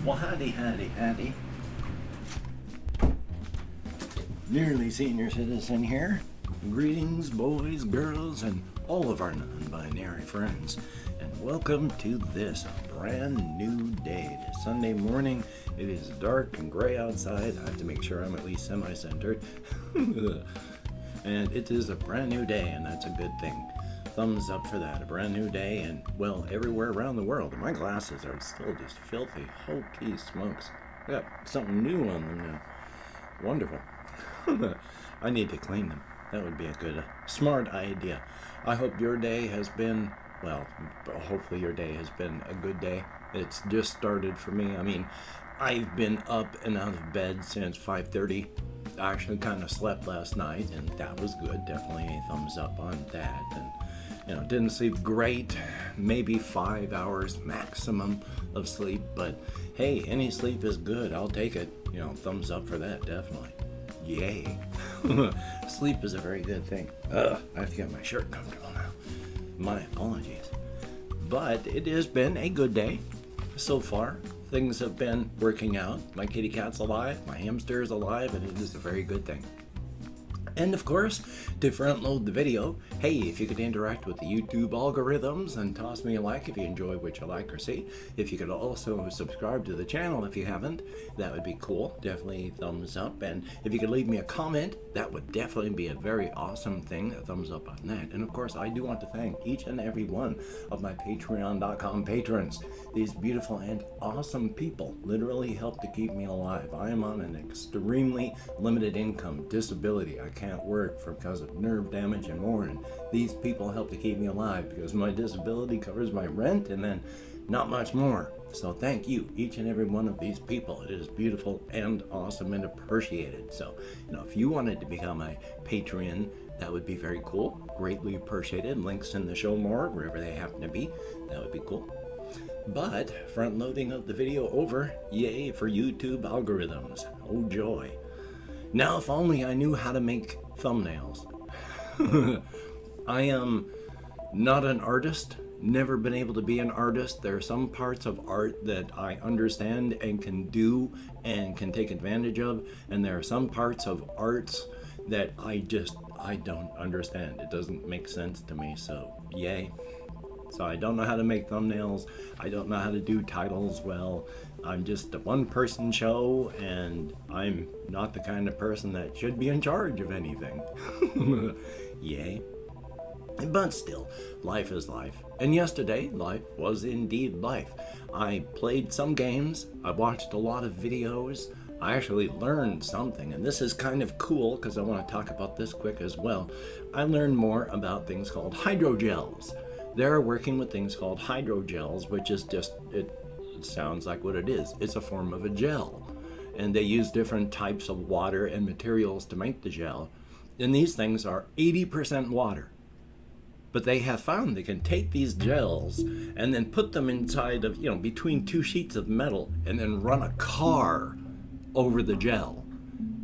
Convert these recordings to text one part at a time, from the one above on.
Well, howdy. Nearly senior citizen here. Greetings, boys, girls, and all of our non-binary friends. And welcome to this brand new day. It is Sunday morning. It is dark and gray outside. I have to make sure I'm at least semi-centered. And it is a brand new day, and that's a good thing. Thumbs up for that. A brand new day, and well, everywhere around the world. My glasses are still just filthy. Hokey smokes. I got something new on them now. Wonderful. I need to clean them. That would be a good, smart idea. I hope your day has been, well, hopefully your day has been a good day. It's just started for me. I mean, I've been up and out of bed since 5:30. I actually kind of slept last night, and that was good. Definitely a thumbs up on that. And didn't sleep great, maybe 5 hours maximum of sleep, but hey, any sleep is good. I'll take it. Thumbs up for that, definitely. Yay. Sleep is a very good thing. I have to get my shirt comfortable now. My apologies. But it has been a good day so far. Things have been working out. My kitty cat's alive, my hamster is alive, and it is a very good thing. And of course, to front load the video, hey, if you could interact with the YouTube algorithms and toss me a like if you enjoy what you like or see. If you could also subscribe to the channel if you haven't, that would be cool. Definitely thumbs up. And if you could leave me a comment, that would definitely be a very awesome thing. A thumbs up on that. And of course, I do want to thank each and every one of my patreon.com patrons. These beautiful and awesome people literally help to keep me alive. I am on an extremely limited income disability. I can't work because of nerve damage and more, and these people help to keep me alive because my disability covers my rent and then not much more. So thank you, each and every one of these people. It is beautiful and awesome and appreciated. So if you wanted to become a Patreon, that would be very cool. Greatly appreciated. Links in the show more, wherever they happen to be. That would be cool. But front loading of the video over. Yay for YouTube algorithms. Oh joy. Now, if only I knew how to make thumbnails. I am not an artist, never been able to be an artist. There are some parts of art that I understand and can do and can take advantage of, and there are some parts of arts that I don't understand. It doesn't make sense to me, so yay. So I don't know how to make thumbnails. I don't know how to do titles well. I'm just a one-person show, and I'm not the kind of person that should be in charge of anything. Yay. But still, life is life. And yesterday, life was indeed life. I played some games. I watched a lot of videos. I actually learned something, and this is kind of cool because I want to talk about this quick as well. I learned more about things called hydrogels. They're working with things called hydrogels, which is just, it sounds like what it is. It's a form of a gel. And they use different types of water and materials to make the gel. And these things are 80% water. But they have found they can take these gels and then put them inside of, between two sheets of metal and then run a car over the gel.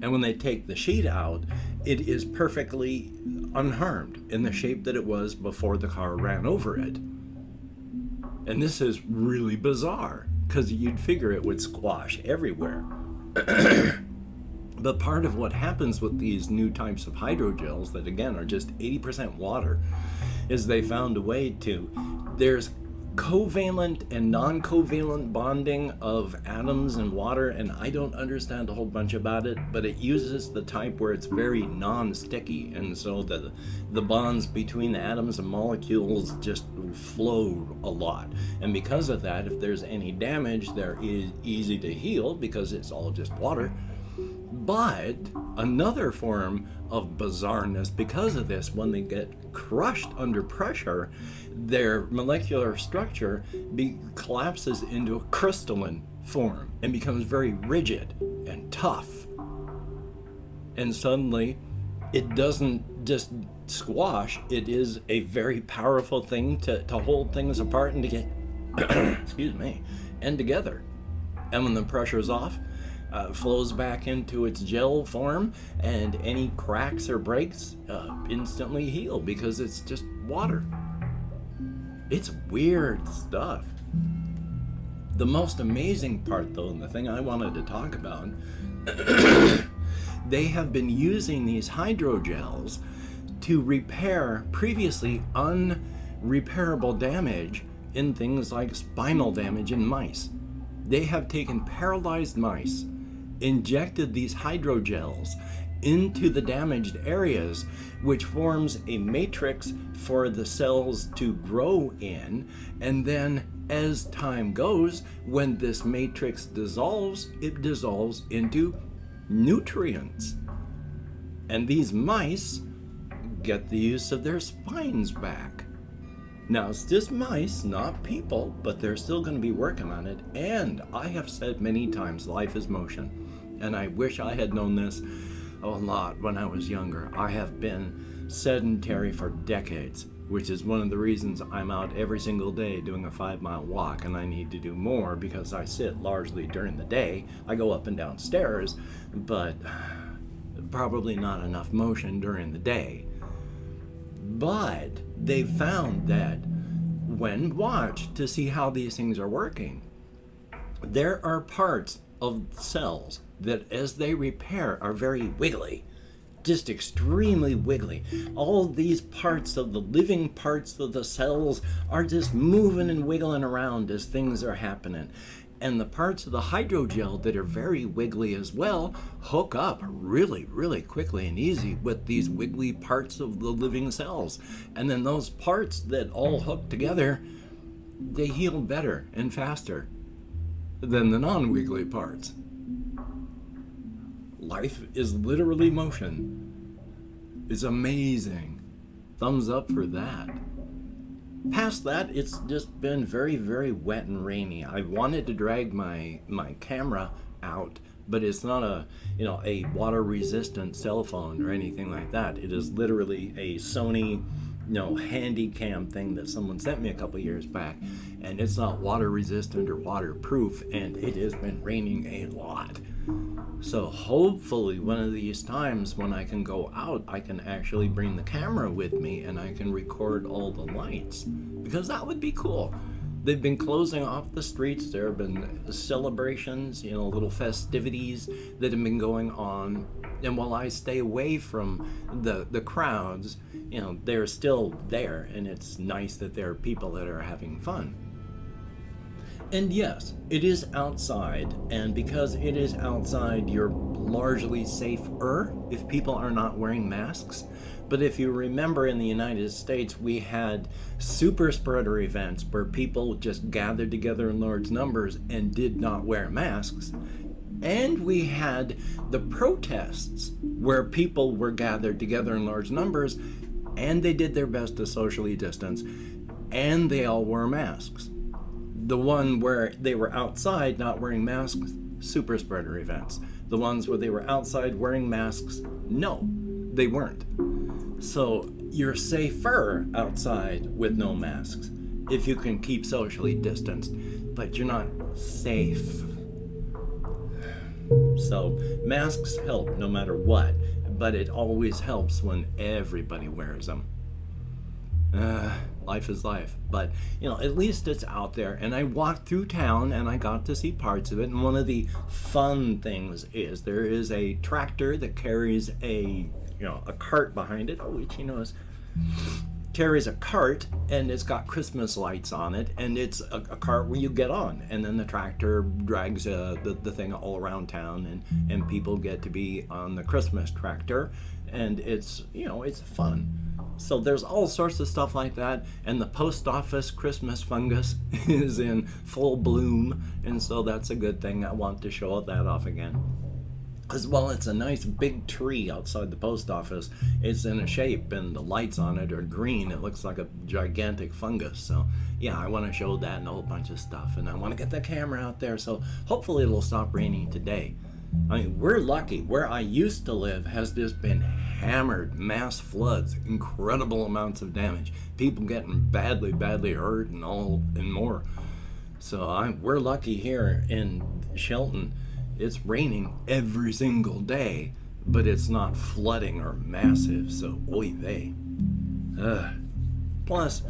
And when they take the sheet out, it is perfectly unharmed in the shape that it was before the car ran over it. And this is really bizarre because you'd figure it would squash everywhere. But part of what happens with these new types of hydrogels that again are just 80% water is they found a way to, there's covalent and non-covalent bonding of atoms and water, and I don't understand a whole bunch about it, but it uses the type where it's very non-sticky, and so the bonds between the atoms and molecules just flow a lot. And because of that, if there's any damage, they're easy to heal because it's all just water. But another form of bizarreness because of this, when they get crushed under pressure, their molecular structure collapses into a crystalline form and becomes very rigid and tough. And suddenly, it doesn't just squash, it is a very powerful thing to hold things apart and to get, excuse me, and together. And when the pressure is off, flows back into its gel form, and any cracks or breaks instantly heal because it's just water. It's weird stuff. The most amazing part, though, and the thing I wanted to talk about, they have been using these hydrogels to repair previously unrepairable damage in things like spinal damage in mice. They have taken paralyzed mice, injected these hydrogels into the damaged areas, which forms a matrix for the cells to grow in, and then as time goes, when this matrix dissolves, it dissolves into nutrients. And these mice get the use of their spines back. Now, it's just mice, not people, but they're still going to be working on it. And I have said many times, life is motion. And I wish I had known this a lot when I was younger. I have been sedentary for decades, which is one of the reasons I'm out every single day doing a 5-mile walk, and I need to do more because I sit largely during the day. I go up and down stairs, but probably not enough motion during the day. But they found that when watched to see how these things are working, there are parts of cells that as they repair are very wiggly, just extremely wiggly. All these parts of the living parts of the cells are just moving and wiggling around as things are happening. And the parts of the hydrogel that are very wiggly as well hook up really, really quickly and easy with these wiggly parts of the living cells. And then those parts that all hook together, they heal better and faster than the non-wiggly parts. Life is literally motion. It's amazing. Thumbs up for that. Past that, it's just been very, very wet and rainy. I wanted to drag my camera out, but it's not a water-resistant cell phone or anything like that. It is literally a Sony, handy cam thing that someone sent me a couple years back, and it's not water-resistant or waterproof, and it has been raining a lot. So hopefully one of these times when I can go out, I can actually bring the camera with me and I can record all the lights, because that would be cool. They've been closing off the streets. There have been celebrations, little festivities that have been going on. And while I stay away from the crowds, they're still there, and it's nice that there are people that are having fun. And yes, it is outside, and because it is outside, you're largely safer if people are not wearing masks. But if you remember, in the United States, we had super spreader events where people just gathered together in large numbers and did not wear masks. And we had the protests where people were gathered together in large numbers and they did their best to socially distance, and they all wore masks. The one where they were outside not wearing masks, super spreader events. The ones where they were outside wearing masks, no, they weren't. So you're safer outside with no masks if you can keep socially distanced, but you're not safe. So masks help no matter what, but it always helps when everybody wears them. Life is life, but at least it's out there. And I walked through town and I got to see parts of it. And one of the fun things is there is a tractor that carries a cart behind it. Oh, itchy nose. Carries a cart, and it's got Christmas lights on it, and it's a cart where you get on, and then the tractor drags the thing all around town, and people get to be on the Christmas tractor, and it's fun. So there's all sorts of stuff like that, and the post office Christmas fungus is in full bloom, and so that's a good thing. I want to show that off again. As well, it's a nice big tree outside the post office. It's in a shape, and the lights on it are green. It looks like a gigantic fungus. So yeah, I want to show that and a whole bunch of stuff, and I want to get the camera out there, so hopefully it'll stop raining today. I mean, we're lucky. Where I used to live has just been hammered, mass floods, incredible amounts of damage, people getting badly hurt and more. So we're lucky here in Shelton. It's raining every single day, but it's not flooding or massive, so oy vey. Plus,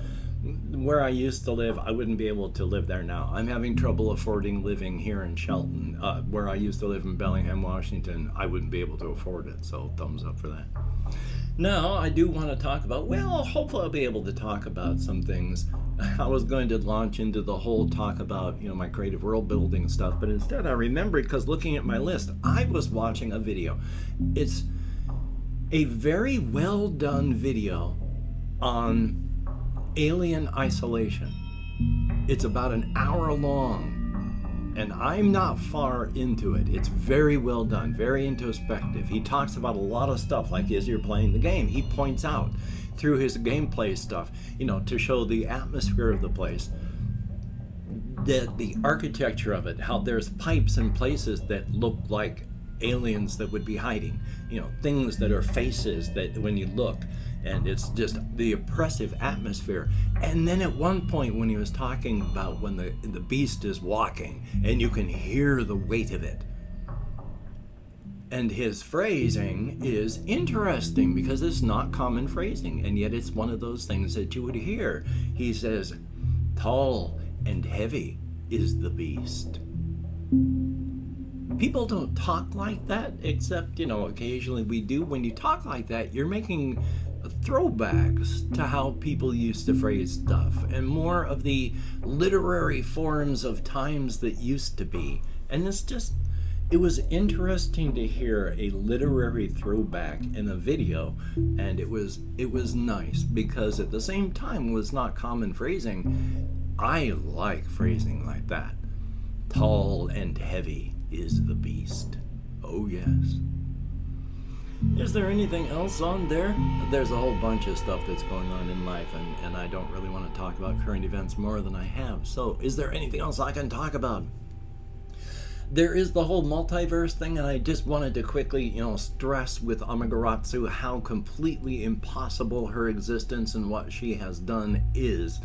where I used to live, I wouldn't be able to live there now. I'm having trouble affording living here in Shelton. Where I used to live in Bellingham, Washington, I wouldn't be able to afford it, so thumbs up for that. Now, I do want to talk about, well, hopefully I'll be able to talk about some things. I was going to launch into the whole talk about, my creative world building stuff, but instead I remembered, because looking at my list, I was watching a video. It's a very well done video on alien isolation. It's about an hour long, and I'm not far into it. It's very well done, very introspective. He talks about a lot of stuff, like as you're playing the game, he points out through his gameplay stuff, to show the atmosphere of the place, the architecture of it, how there's pipes and places that look like aliens that would be hiding, things that are faces that when you look, and it's just the oppressive atmosphere. And then at one point when he was talking about when the beast is walking and you can hear the weight of it, and his phrasing is interesting because it's not common phrasing, and yet it's one of those things that you would hear. He says, "Tall and heavy is the beast." People don't talk like that, except, occasionally we do. When you talk like that, you're making throwbacks to how people used to phrase stuff, and more of the literary forms of times that used to be. And it was interesting to hear a literary throwback in a video, and it was nice, because at the same time it was not common phrasing. I like phrasing like that. Tall and heavy is the beast. Oh yes. Is there anything else on there? There's a whole bunch of stuff that's going on in life, and I don't really want to talk about current events more than I have. So is there anything else I can talk about? There is the whole multiverse thing, and I just wanted to quickly, stress with Amaterasu how completely impossible her existence and what she has done is.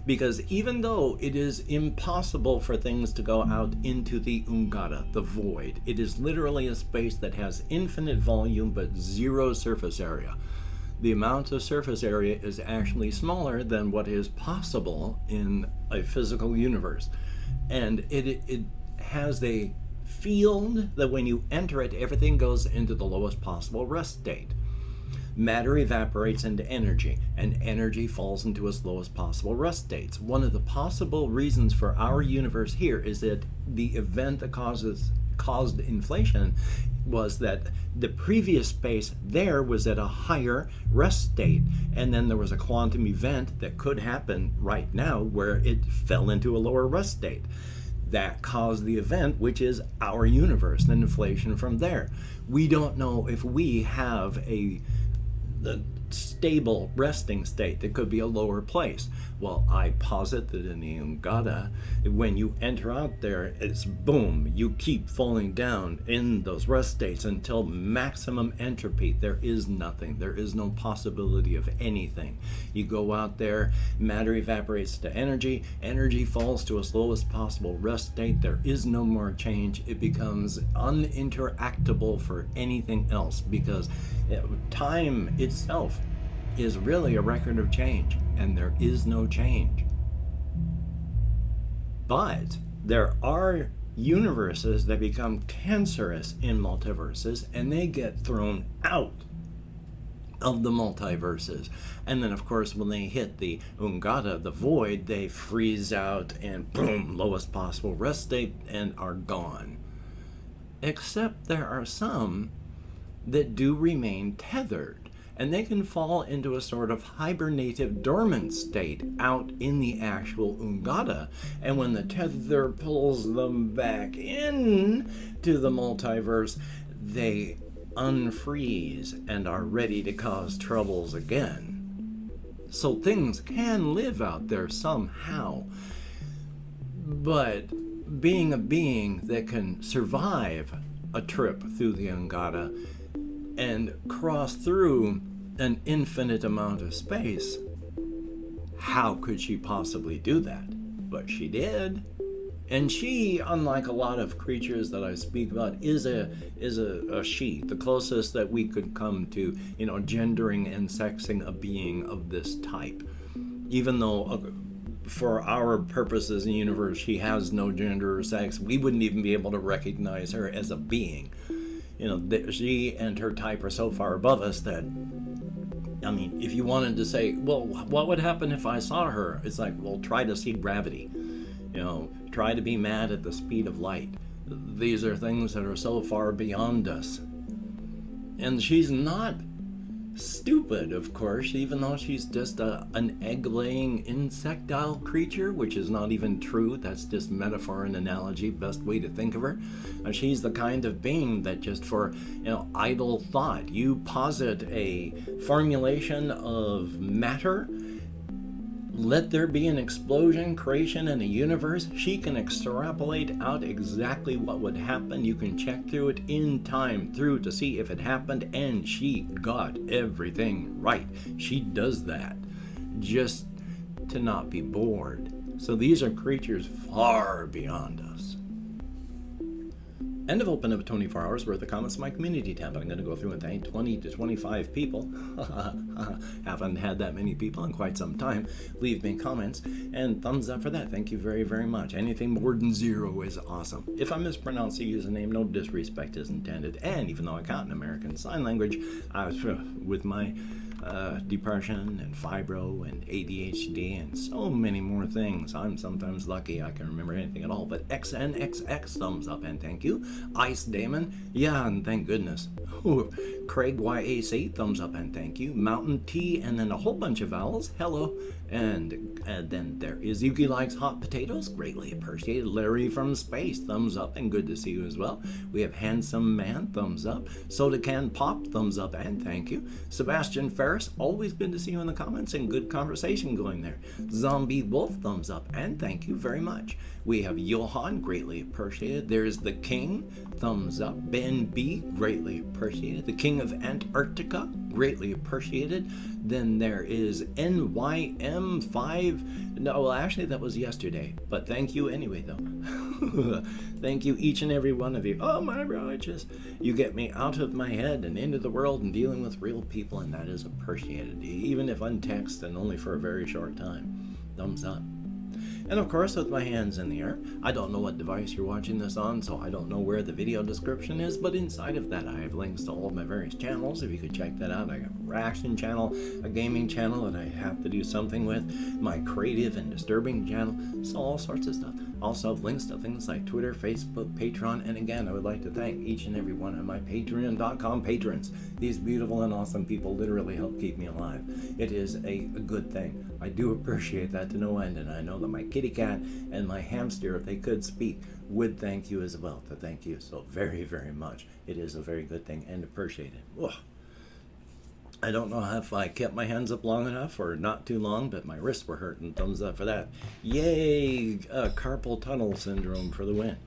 Because even though it is impossible for things to go out into the Ungara, the void, it is literally a space that has infinite volume but zero surface area. The amount of surface area is actually smaller than what is possible in a physical universe. And it has a field that when you enter it, everything goes into the lowest possible rest state. Matter evaporates into energy, and energy falls into its lowest possible rest states. One of the possible reasons for our universe here is that the event that caused inflation was that the previous space there was at a higher rest state, and then there was a quantum event that could happen right now where it fell into a lower rest state. That caused the event, which is our universe, and inflation from there. We don't know if we have the stable resting state that could be a lower place. Well, I posit that in the Ungara, when you enter out there, it's boom, you keep falling down in those rest states until maximum entropy. There is nothing. There is no possibility of anything. You go out there, matter evaporates to energy, energy falls to its lowest possible rest state. There is no more change. It becomes uninteractable for anything else, because time itself is really a record of change, and there is no change. But there are universes that become cancerous in multiverses, and they get thrown out of the multiverses. And then, of course, when they hit the Ungara, the void, they freeze out and boom, lowest possible rest state, and are gone. Except there are some that do remain tethered, and they can fall into a sort of hibernative dormant state out in the actual Ungara. And when the tether pulls them back in to the multiverse, they unfreeze and are ready to cause troubles again. So things can live out there somehow. But being a being that can survive a trip through the Ungara and cross through an infinite amount of space, how could she possibly do that? But she did. And she, unlike a lot of creatures that I speak about, is a she, the closest that we could come to, gendering and sexing a being of this type. even though for our purposes in the universe she has no gender or sex, we wouldn't even be able to recognize her as a being. She and her type are so far above us that, I mean, if you wanted to say, well, what would happen if I saw her? It's like, well, try to see gravity. Try to be mad at the speed of light. These are things that are so far beyond us. And she's not stupid, of course, even though she's just an egg-laying insectile creature, which is not even true. That's just metaphor and analogy, best way to think of her. And she's the kind of being that just for, idle thought, you posit a formulation of matter, let there be an explosion, creation, and a universe. She can extrapolate out exactly what would happen. You can check through it in time through to see if it happened, and she got everything right. She does that just to not be bored. So these are creatures far beyond us. And I've opened up 24 hours worth of comments in my community tab. I'm going to go through and thank 20 to 25 people. Haven't had that many people in quite some time. Leave me comments and thumbs up for that. Thank you very, very much. Anything more than 0 is awesome. If I mispronounce the username, no disrespect is intended. And even though I can't in American Sign Language, I was with my depression and fibro and ADHD and so many more things. I'm sometimes lucky I can remember anything at all. But XNXX, thumbs up and thank you. Ice Damon, yeah, and thank goodness. Ooh. Craig YAC, thumbs up and thank you. Mountain T, and then a whole bunch of vowels, hello. And then there is Yuki Likes Hot Potatoes, greatly appreciated. Larry from Space, thumbs up and good to see you as well. We have Handsome Man, thumbs up. Soda Can Pop, thumbs up and thank you. Sebastian Ferris, always good to see you in the comments and good conversation going there. Zombie Wolf, thumbs up and thank you very much. We have Johan, greatly appreciated. There's the King, thumbs up. Ben B, greatly appreciated. The King of Antarctica, greatly appreciated. Then there is NYM5. No, well, actually, that was yesterday. But thank you anyway, though. Thank you, each and every one of you. Oh, my righteous. You get me out of my head and into the world and dealing with real people, and that is appreciated, even if untexted and only for a very short time. Thumbs up. And of course, with my hands in the air, I don't know what device you're watching this on, so I don't know where the video description is, but inside of that I have links to all of my various channels. If you could check that out, I got a reaction channel, a gaming channel that I have to do something with, my creative and disturbing channel, so all sorts of stuff. Also have links to things like Twitter, Facebook, Patreon, and again, I would like to thank each and every one of my Patreon.com patrons. These beautiful and awesome people literally help keep me alive. It is a good thing. I do appreciate that to no end, and I know that my kitty cat and my hamster, if they could speak, would thank you as well. To thank you so very, very much. It is a very good thing and appreciated. Whoa. I don't know if I kept my hands up long enough or not too long, but my wrists were hurting. Thumbs up for that. Yay! Carpal tunnel syndrome for the win.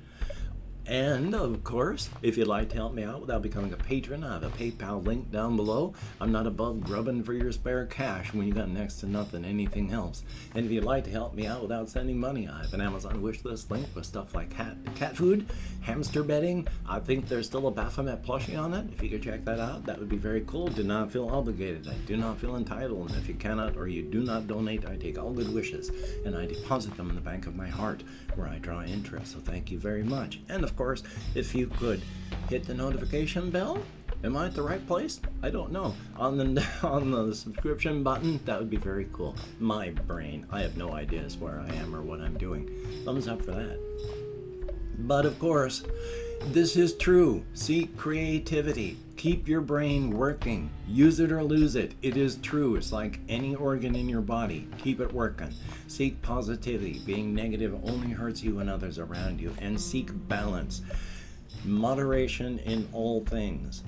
And, of course, if you'd like to help me out without becoming a patron, I have a PayPal link down below. I'm not above grubbing for your spare cash when you got next to nothing, anything else. And if you'd like to help me out without sending money, I have an Amazon wishlist link with stuff like cat food, hamster bedding. I think there's still a Baphomet plushie on it. If you could check that out, that would be very cool. Do not feel obligated. I do not feel entitled. And if you cannot or you do not donate, I take all good wishes and I deposit them in the bank of my heart where I draw interest. So thank you very much. And of course, if you could hit the notification bell. Am I at the right place? I don't know. On the subscription button, that would be very cool. My brain, I have no ideas where I am or what I'm doing. Thumbs up for that. But of course, this is true. Seek creativity. Keep your brain working. Use it or lose it. It is true. It's like any organ in your body. Keep it working. Seek positivity. Being negative only hurts you and others around you. And seek balance. Moderation in all things.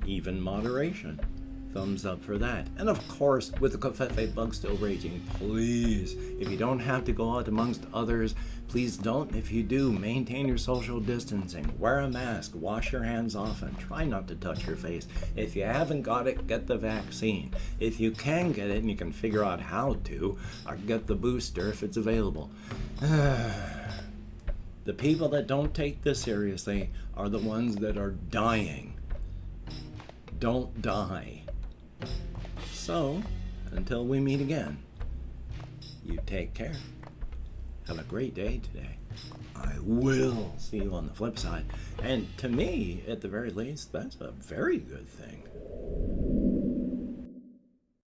Even moderation. Thumbs up for that. And of course, with the Covfefe bug still raging, please, if you don't have to go out amongst others, please don't. If you do, maintain your social distancing. Wear a mask. Wash your hands often. Try not to touch your face. If you haven't got it, get the vaccine. If you can get it and you can figure out how to, get the booster if it's available. The people that don't take this seriously are the ones that are dying. Don't die. So, until we meet again, You take care. Have a great day today. I will see you on the flip side. And to me, at the very least, that's a very good thing.